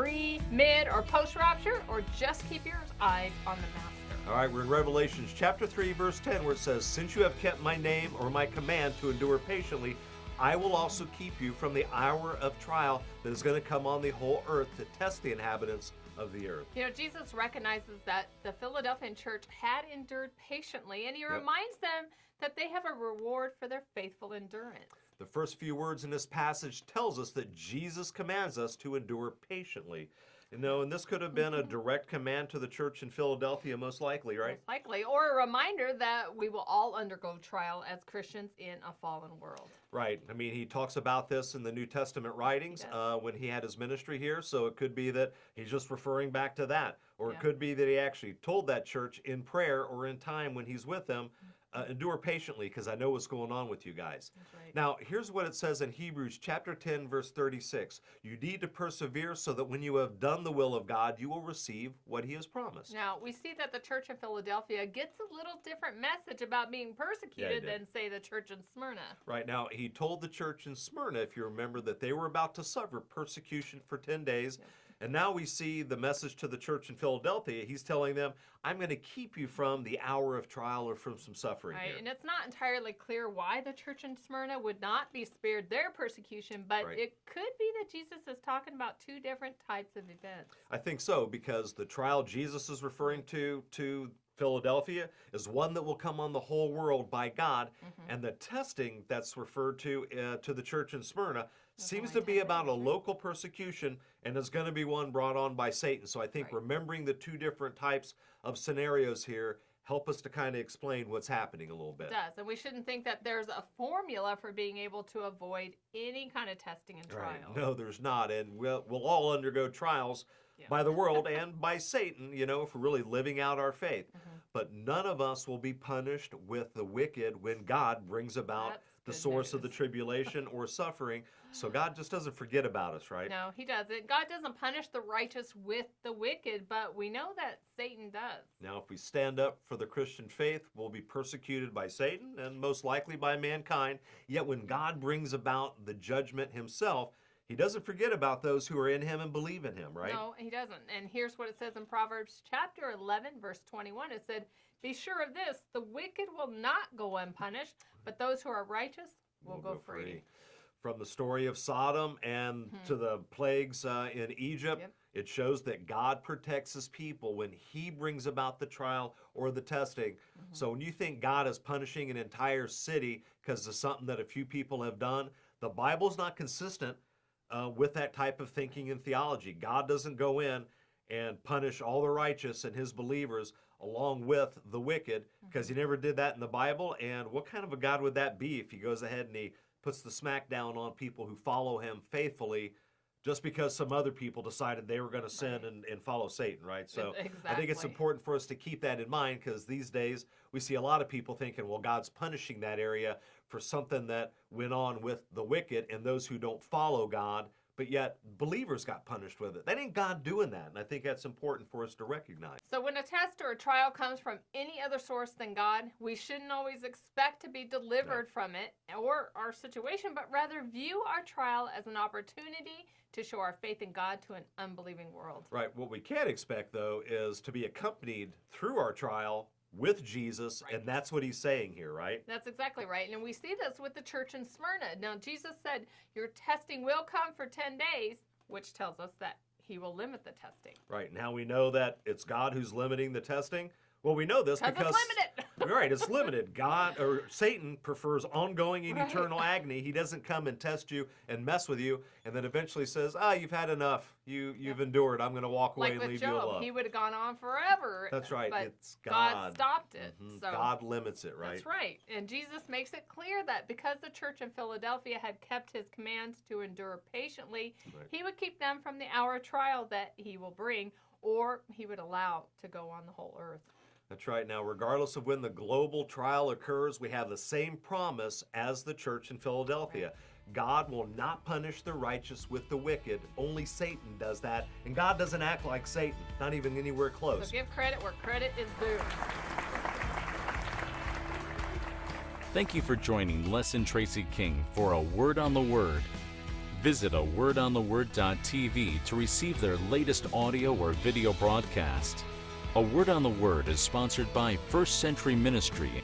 pre, mid, or post-rapture, or just keep your eyes on the Master. All right, we're in Revelation chapter 3, verse 10, where it says, "Since you have kept my name or my command to endure patiently, I will also keep you from the hour of trial that is going to come on the whole earth to test the inhabitants of the earth." You know, Jesus recognizes that the Philadelphian church had endured patiently, and he reminds them that they have a reward for their faithful endurance. The first few words in this passage tells us that Jesus commands us to endure patiently. You know, and this could have been a direct command to the church in Philadelphia, most likely, right? Most likely, or a reminder that we will all undergo trial as Christians in a fallen world. Right. I mean, he talks about this in the New Testament writings when he had his ministry here, so it could be that he's just referring back to that. Or it could be that he actually told that church in prayer or in time when he's with them, endure patiently, because I know what's going on with you guys. That's right. Now, here's what it says in Hebrews chapter 10, verse 36. You need to persevere so that when you have done the will of God, you will receive what he has promised. Now, we see that the church in Philadelphia gets a little different message about being persecuted than, say, the church in Smyrna. Right. Now, he told the church in Smyrna, if you remember, that they were about to suffer persecution for 10 days. And now we see the message to the church in Philadelphia. He's telling them, I'm going to keep you from the hour of trial or from some suffering Right, here. and it's not entirely clear why the church in Smyrna would not be spared their persecution, but it could be that Jesus is talking about two different types of events. I think so, because the trial Jesus is referring to Philadelphia is one that will come on the whole world by God, and the testing that's referred to the church in Smyrna seems to be about a local persecution, and is going to be one brought on by Satan. So I think remembering the two different types of scenarios here help us to kind of explain what's happening a little bit. It does, and we shouldn't think that there's a formula for being able to avoid any kind of testing and trial. Right. No, there's not, and we'll all undergo trials by the world and by Satan, you know, if we're really living out our faith. But none of us will be punished with the wicked when God brings about the source of the tribulation or suffering. So God just doesn't forget about us, right? No, he doesn't. God doesn't punish the righteous with the wicked, but we know that Satan does. Now, if we stand up for the Christian faith, we'll be persecuted by Satan and most likely by mankind. Yet when God brings about the judgment himself, he doesn't forget about those who are in him and believe in him, right? No, he doesn't. And here's what it says in Proverbs chapter 11, verse 21. It said, "Be sure of this, the wicked will not go unpunished, but those who are righteous will go free." From the story of Sodom and to the plagues in Egypt, it shows that God protects his people when he brings about the trial or the testing. So when you think God is punishing an entire city because of something that a few people have done, the Bible's not consistent with that type of thinking and theology. God doesn't go in and punish all the righteous and his believers along with the wicked, because he never did that in the Bible. And what kind of a God would that be if he goes ahead and he puts the smack down on people who follow him faithfully just because some other people decided they were going to sin and follow Satan, right? So I think it's important for us to keep that in mind, because these days we see a lot of people thinking, well, God's punishing that area for something that went on with the wicked and those who don't follow God, but yet believers got punished with it. That ain't God doing that, and I think that's important for us to recognize. So when a test or a trial comes from any other source than God, we shouldn't always expect to be delivered from it or our situation, but rather view our trial as an opportunity to show our faith in God to an unbelieving world. Right. What we can't expect, though, is to be accompanied through our trial with Jesus, and that's what he's saying here, right? That's exactly right. And we see this with the church in Smyrna. Now, Jesus said, your testing will come for 10 days, which tells us that he will limit the testing. Right. Now we know that it's God who's limiting the testing. Well, we know this because it's limited. Right, it's limited. God or Satan prefers ongoing and eternal agony. He doesn't come and test you and mess with you and then eventually says, you've had enough. You've endured. I'm going to walk away and leave you alone. He would have gone on forever. That's right. But it's God. God stopped it. So God limits it, right? That's right. And Jesus makes it clear that because the church in Philadelphia had kept his commands to endure patiently, he would keep them from the hour of trial that he will bring, or he would allow to go on the whole earth. That's right. Now, regardless of when the global trial occurs, we have the same promise as the church in Philadelphia. God will not punish the righteous with the wicked. Only Satan does that. And God doesn't act like Satan, not even anywhere close. So give credit where credit is due. Thank you for joining Les and Tracy King for A Word on the Word. Visit awordontheword.tv to receive their latest audio or video broadcast. A Word on the Word is sponsored by First Century Ministry